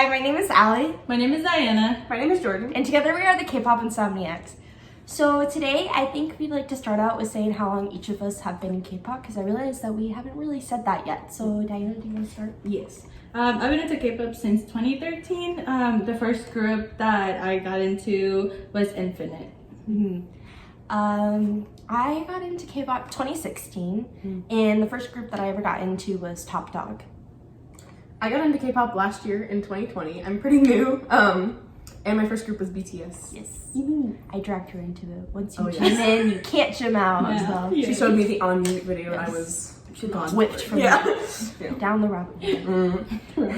Hi, my name is Allie. My name is Diana. My name is Jordan. And together we are the K-Pop Insomniacs. So today, I think we'd like to start out with saying how long each of us have been in K-Pop, because I realized that we haven't really said that yet. So Diana, do you want to start? Yes. I've been into K-pop since 2013. The first group that I got into was Infinite. I got into K-Pop 2016, and the first group that I ever got into was Top Dog. I got into K-pop last year in 2020. I'm pretty new. And my first group was BTS. Yes. I dragged her into it. Once you Oh, gym yes. in, you can't gym out. Yeah. So Yeah. She showed me the on mute video and I Yes. was gone. Whipped from yeah. down the rabbit hole.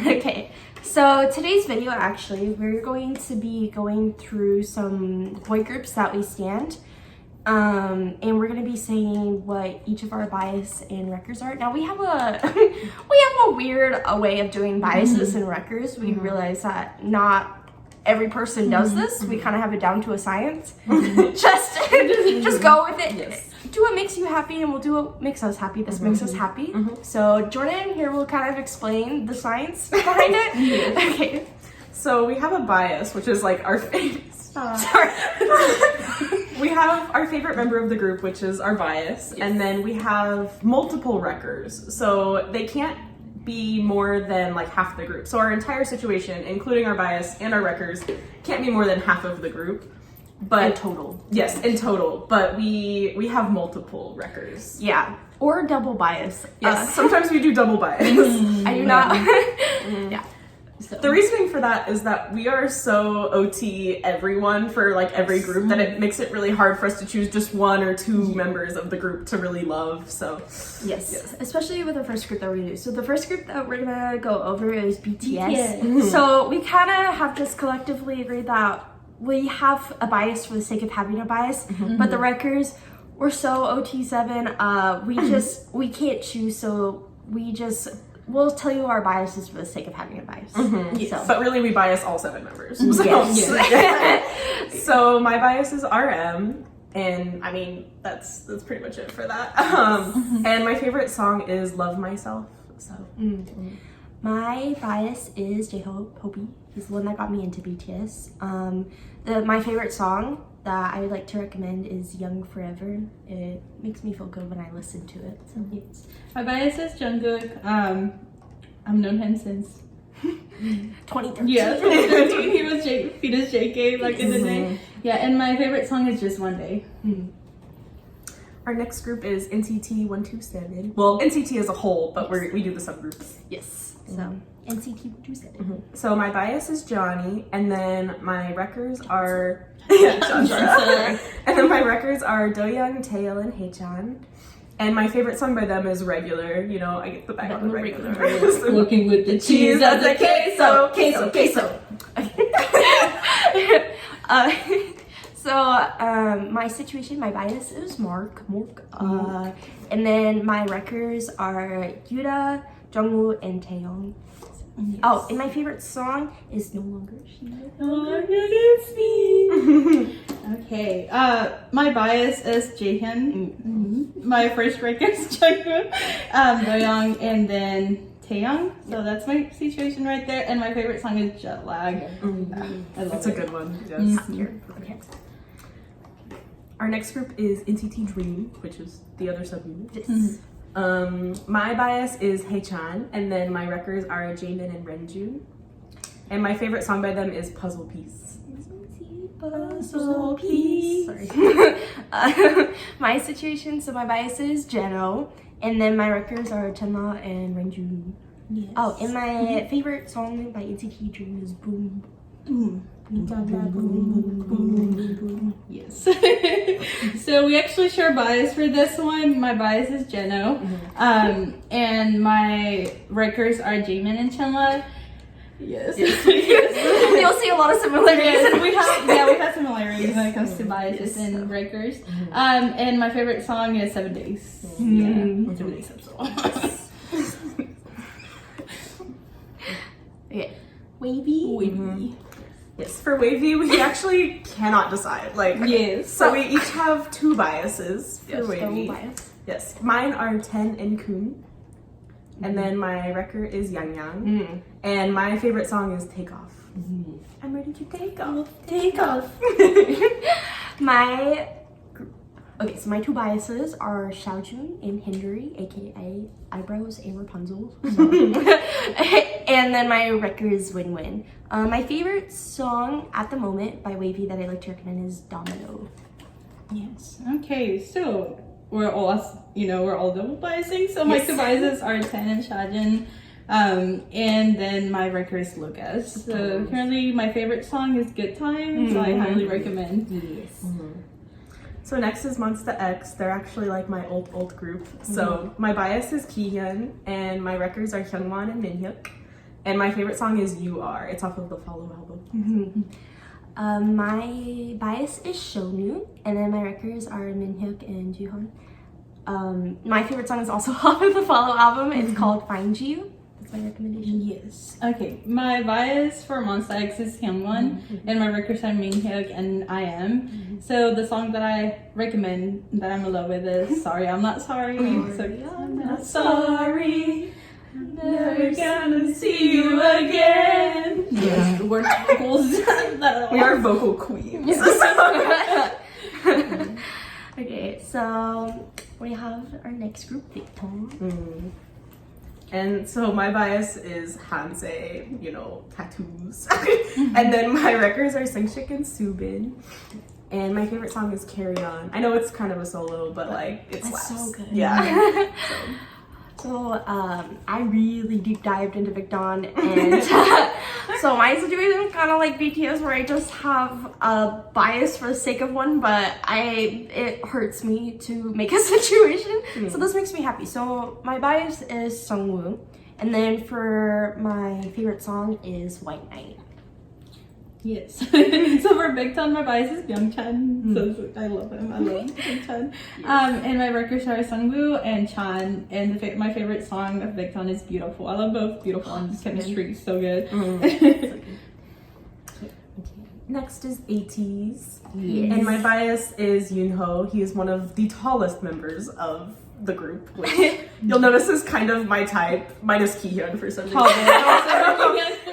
Okay, so today's video, actually, we're going to be going through some boy groups that we stand. And we're gonna be saying what each of our bias and records are. Now we have a weird way of doing biases and records. We realize that not every person does this. We kind of have it down to a science. just go with it. Yes. Do what makes you happy, and we'll do what makes us happy. This makes us happy. So Jordan here will kind of explain the science behind it. Okay. So we have a bias, which is like our favorite. Sorry. We have our favorite member of the group, which is our bias, and then we have multiple wreckers. So they can't be more than like half the group. So our entire situation, including our bias and our wreckers, can't be more than half of the group. But In total. Yes, in total. But we have multiple wreckers. Yeah. Or double bias. Yes, sometimes we do double bias. I do not. Yeah. So. The reasoning for that is that we are so OT everyone for like every group that it makes it really hard for us to choose just one or two members of the group to really love. So Yes, especially with the first group that we're gonna do. So the first group that we're gonna go over is BTS. So we kind of have just collectively agreed that we have a bias for the sake of having a bias, but the records, we're so OT7, we can't choose, so we'll tell you our biases for the sake of having a bias. So. But really we bias all 7 members. Yes. So my bias is RM, and I mean that's pretty much it for that. And my favorite song is Love Myself. So My bias is J-Hope, Hobi. He's the one that got me into BTS. My favorite song that I would like to recommend is Young Forever. It makes me feel good when I listen to it. So yes. My bias is Jungkook. I've known him since 2013. yeah, 2013. He was Peter's JK back in the day. Yeah, and my favorite song is Just One Day. our next group is NCT 127. Well, NCT as a whole, but we do the subgroups. Yes. So NCT 127. So my bias is Johnny, and then my records are and then my records are Doyoung, Taeil, and Haechan. And my favorite song by them is Regular. You know, I get the back on the regular. Looking with the cheese as a queso, queso. So my situation, my bias is Mark. And then my records are Yuda, Jungwoo, and Taeyoung. Yes. Oh, and my favorite song is No Longer She. No longer gets me. Okay. My bias is Jaehyun. My first record is Jungkook, Doyoung, and then Taeyoung. So that's my situation right there. And my favorite song is Jet Lag. I love That's it. a good one. Yes. Okay. Our next group is NCT Dream, which is the other subunit. Yes. My bias is Haechan, and then my records are Jaemin and Renjun. And my favorite song by them is Puzzle Piece. Puzzle piece. Sorry. My situation, so my bias is Jeno, and then my records are Chenla and Renjun. Yes. Oh, and my favorite song by NCT Dream is Boom. Yes. So we actually share bias for this one. My bias is Jeno. And my records are Jaemin and Chenla. Yes. You'll see a lot of similarities. Yes, we have similarities when it comes to biases and records. And my favorite song is 7 Days. Yeah, 7 Days episode. Okay. Wavy. Yes, for Wavy, we actually cannot decide. Like, Yes. So we each have 2 biases for Yes, Wavy. double bias. Yes, mine are Ten and Kun. And then my record is Yang Yang. And my favorite song is Take Off. I'm ready to take off. Take off. So my two biases are Xiaojun and Hindari, aka Eyebrows and Rapunzel. And then my record is Win Win. My favorite song at the moment by Wavy that I like to recommend is Domino. Yes. Okay, so we're all double biasing. So my two biases are Ten and Shajin. And then my record is Lucas. So currently my favorite song is Good Times. So I highly recommend. Yes. So next is Monsta X. They're actually like my old group. So my bias is Kihyun, and my records are Hyungwon and Minhyuk. And my favorite song is You Are. It's off of the Follow album. My bias is Shonu, and then my records are Minhyuk and Juhon. My favorite song is also off of the Follow album. It's called Find You. That's my recommendation. Yes. Okay. My bias for Monsta X is Hyungwon, and my records are Minhyuk and I Am. So the song that I recommend that I'm in love with is Sorry I'm Not Sorry. Sorry I'm Not Sorry. Never gonna see you again. Yes, we're vocals. We are vocal queens. Okay, so we have our next group, Victon. And so my bias is Hansei, tattoos. And then my records are Singshik and Subin. And my favorite song is Carry On. I know it's kind of a solo, but it slaps. so good. Yeah. So I really deep dived into Victon, and so my situation is kind of like BTS, where I just have a bias for the sake of one, but it hurts me to make a situation. So this makes me happy. So my bias is Sungwoo, and then for my favorite song is White Knight. Yes. So for Victon, my bias is Byung-chan. So I love him. I love Byung-chan. And my records are Sungwoo and Chan. And my favorite song of Victon is Beautiful. I love both Beautiful and Chemistry is so good. Next is ATEEZ. Yes. And my bias is Yoonho. He is one of the tallest members of the group, which you'll notice is kind of my type, minus Kihyun for some reason.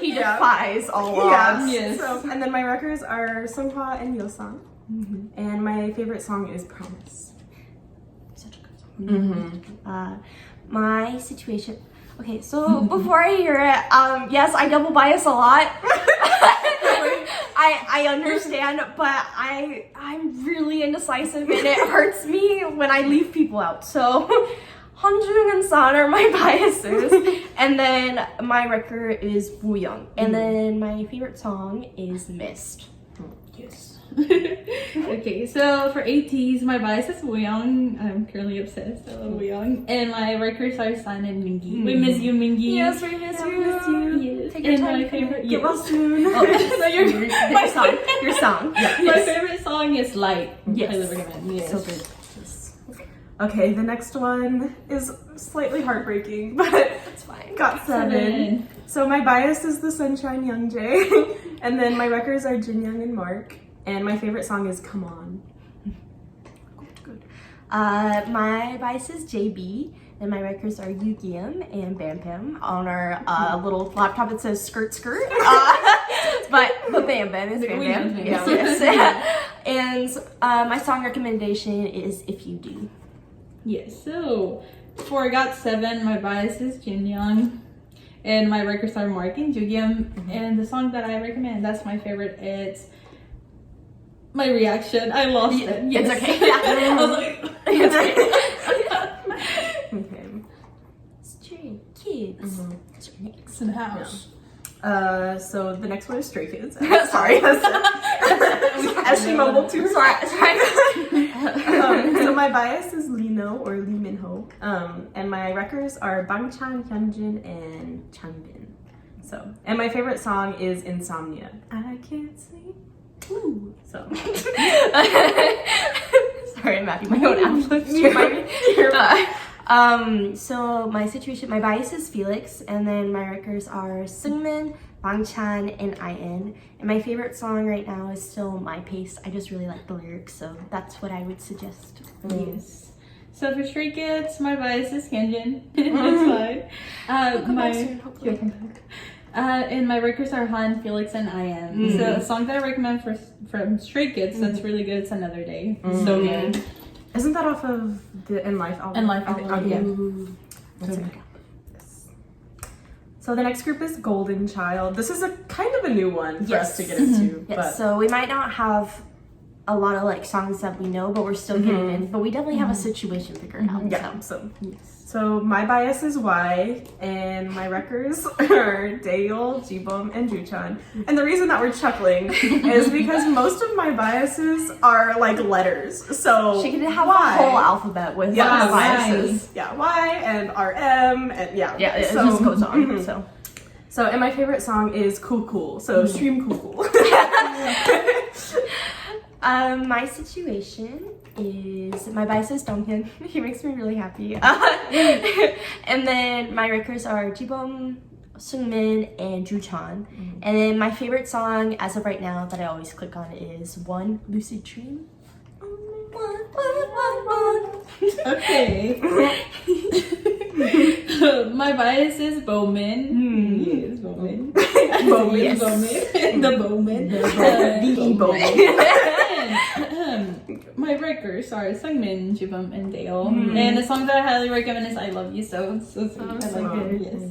He defies all Yeah. odds. Yes. So, and then my records are Songhwa and Yeosang. And my favorite song is Promise. Such a good song. My situation. Okay, so before I hear it, yes, I double bias a lot. I understand, but I'm really indecisive, and it hurts me when I leave people out. So Hanjung and San are my biases, and then my record is Wooyoung, and then my favorite song is Mist. Yes. Okay, so for ATEEZ, my bias is Wooyoung. I'm currently obsessed. I love Wooyoung. And my records are San and Mingi. We miss you, Mingi. Yes, we miss you. Yes. Take your And time. my favorite, Get well yes. soon. So Your song. Your song. My favorite song is Light. Yes. Highly recommend. Yes. So good. Okay, the next one is slightly heartbreaking, but That's fine. got 7. So my bias is the Sunshine Youngjae. And then my records are Jinyoung and Mark. And my favorite song is Come On. Good. My bias is JB, and my records are Yugyeom and Bam Bam. On our little laptop, it says Skirt Skirt, but Bam Bam is Bam Bam. Yes. And my song recommendation is If You Do. Yes, so for Got 7, my bias is Jinyoung. And my records are Mark and Jugyeom. And the song that I recommend, that's my favorite, it's My Reaction. I lost it. It's okay. Yeah. I was like, It's okay. Okay. Stray Kids. Stray Kids. it's in the house. So the next one is Stray Kids. Sorry. As she mumbled too. Sorry. So my bias is Lino or Lee Minho. And my records are Bangchan, Hyunjin, and Chanbin. So, and my favorite song is Insomnia. I can't sleep. Ooh. So. Sorry, I'm mapping my own applets. So my bias is Felix, and then my records are Seungmin, Bangchan, and IN. And my favorite song right now is still My Pace. I just really like the lyrics, so that's what I would suggest. Yes. So for Stray Kids, my bias is Hyunjin. That's fine. And my records are Han, Felix, and I Am. So a song that I recommend from Stray Kids that's really good is Another Day. So good. Isn't that off of the In Life album? In Life album, yeah. Let's check it out. So the next group is Golden Child. This is a kind of a new one for us to get into. Yes, But so we might not have a lot of like songs that we know, but we're still getting in. But we definitely have a situation figured out. yeah, so my bias is Y, and my records are Daeyeol, Jibum, and Juchan. And the reason that we're chuckling is because most of my biases are like letters. So She could have Y. a whole alphabet with Yeah, her biases. Yeah, Y and RM and Yeah, it just goes on. So, and my favorite song is Cool Cool. So stream Cool Cool. My situation is my bias is Donghyun. He makes me really happy. And then my records are Jibum, Seungmin, and Juchan. And then my favorite song as of right now that I always click on is One Lucid Dream. One. Okay. My bias is Bowman. Yes, Bowman. Bowman. Yes. Bowman. The Bowman. The Bowman. My records are Seungmin, Jibum, and Daeyeol. And the song that I highly recommend is I Love You So. So sweet. I like it.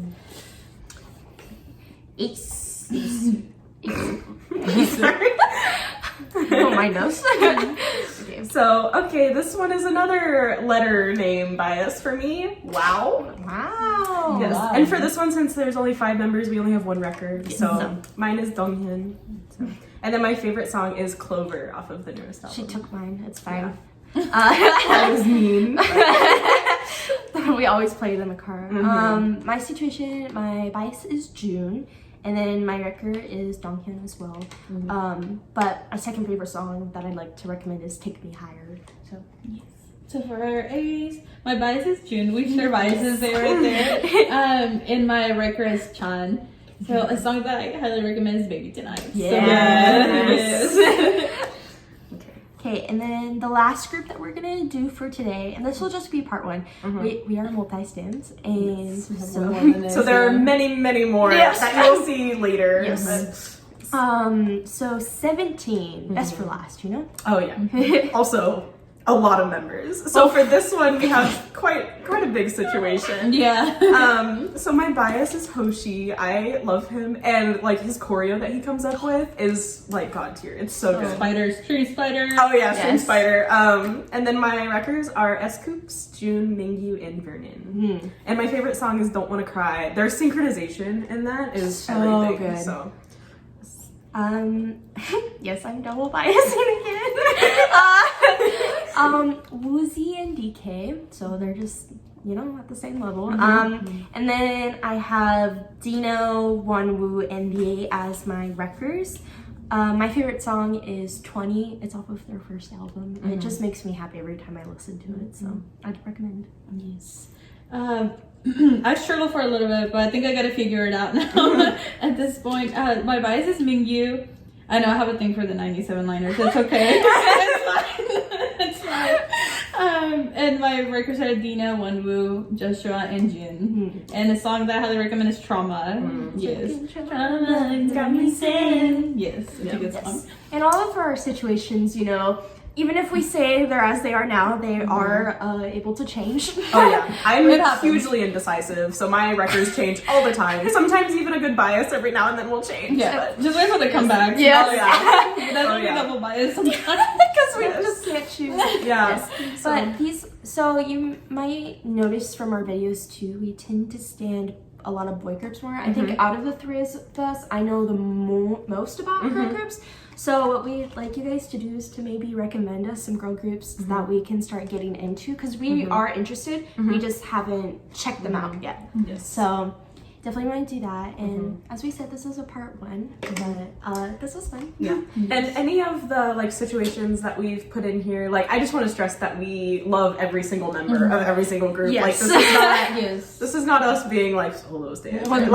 Yes. Sorry. Oh, my nose. So, okay, this one is another letter name bias for me. Wow. Wow. Yes. Wow. And for this one, since there's only 5 members, we only have 1 record. So mine is Donghyun. So. And then my favorite song is Clover off of the newest album. She took mine. It's fine. That was mean. We always play it in the car. My situation, my bias is June. And then my record is Donghyun as well. But a second favorite song that I'd like to recommend is Take Me Higher. So Yes. So for our A's, my bias is June. We share biases there right there. And my record is Chan. So a song that I highly recommend is Baby Tonight. Yes. So, yes. Okay, and then the last group that we're gonna do for today, and this will just be part 1. We are multi-stands, and So there are many, many more that you'll see later. Yes. So 17. Best for last, you know? Oh yeah. Also, a lot of members. So for this one, we have quite a big situation. Yeah. So my bias is Hoshi. I love him, and like his choreo that he comes up with is like god tier. It's so good. Stream Spider. Oh yeah, Stream Yes. Spider. And then my records are S-Coops, June, Mingyu, and Vernon. And my favorite song is Don't Wanna Cry. Their synchronization in that is So everything. good. So Yes, I'm double biasing again. Woozy and DK, so they're just, you know, at the same level. And then I have Dino, Wonwoo, and VA as my records. My favorite song is 20. It's off of their first album. And it just makes me happy every time I listen to it, so I'd recommend. Yes. I struggled for a little bit, but I think I gotta figure it out now at this point. My bias is Mingyu. I know I have a thing for the 97 liners. It's okay. It's fine. It's fine. And my records are Dina, Wonwoo, Joshua, and Jin. And the song that I highly recommend is Trauma. Yes. Trauma got me saying. Yes, it's a good song. And all of our situations, you know, even if we say they're as they are now, they are able to change. oh yeah, I'm It happens. hugely indecisive, so my records change all the time. Sometimes even a good bias every now and then will change. Yeah, but- just wait for the comeback. Yes. Oh yeah. That's Oh, like yeah. a double bias sometimes. Because we just can't choose. Yeah. But so you might notice from our videos too, we tend to stand a lot of boy groups more. I think out of the 3 of us, I know the most about girl groups. So what we'd like you guys to do is to maybe recommend us some girl groups that we can start getting into, because we are interested. We just haven't checked them out yet. Yes. So definitely want to do that. And as we said, this is a part 1, but this was fun. Yeah. And any of the like situations that we've put in here, like I just want to stress that we love every single member of every single group. Yes. Like this is not Yes. this is not us being like solo stands. Like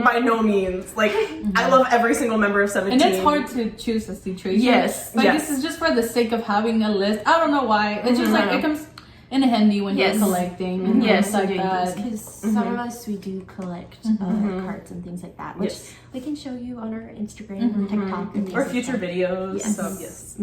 by no means. Like I love every single member of 17. And it's hard to choose a situation. Yes. Like Yes. this is just for the sake of having a list. I don't know why. It's just like in a handy when Yes. you're collecting and Yes, things like that. because some of us we do collect cards and things like that, which Yes. we can show you on our Instagram or TikTok and things Or like future that. videos. Yes. So, yes.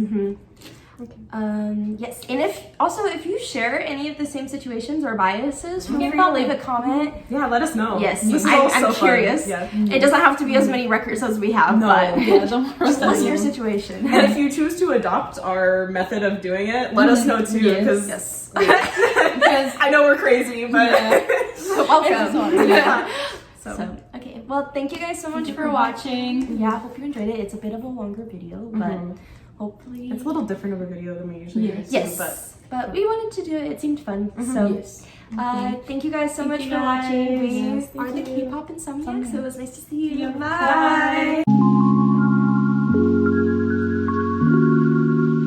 Yes, and if you share any of the same situations or biases, feel Yeah, free to leave a comment. Yeah, let us know. Yes, This is I'm all so fun. curious. Yeah. It doesn't have to be as many records as we have, No. but Yeah, don't worry. just what's your situation? And if you choose to adopt our method of doing it, let us know too. Yes. Because Yes. Because I know we're crazy, but Welcome. yeah. So, okay, well, thank you guys so much for watching. watching. Yeah, I hope you enjoyed it. It's a bit of a longer video, but hopefully... It's a little different of a video than we usually do. Yes, but we wanted to do it. It seemed fun. So, Yes. thank you guys so Thank much you for watching. guys. We Yes, are the thank you. Kpop Insomniacs, so it was nice to see you. Bye. Bye.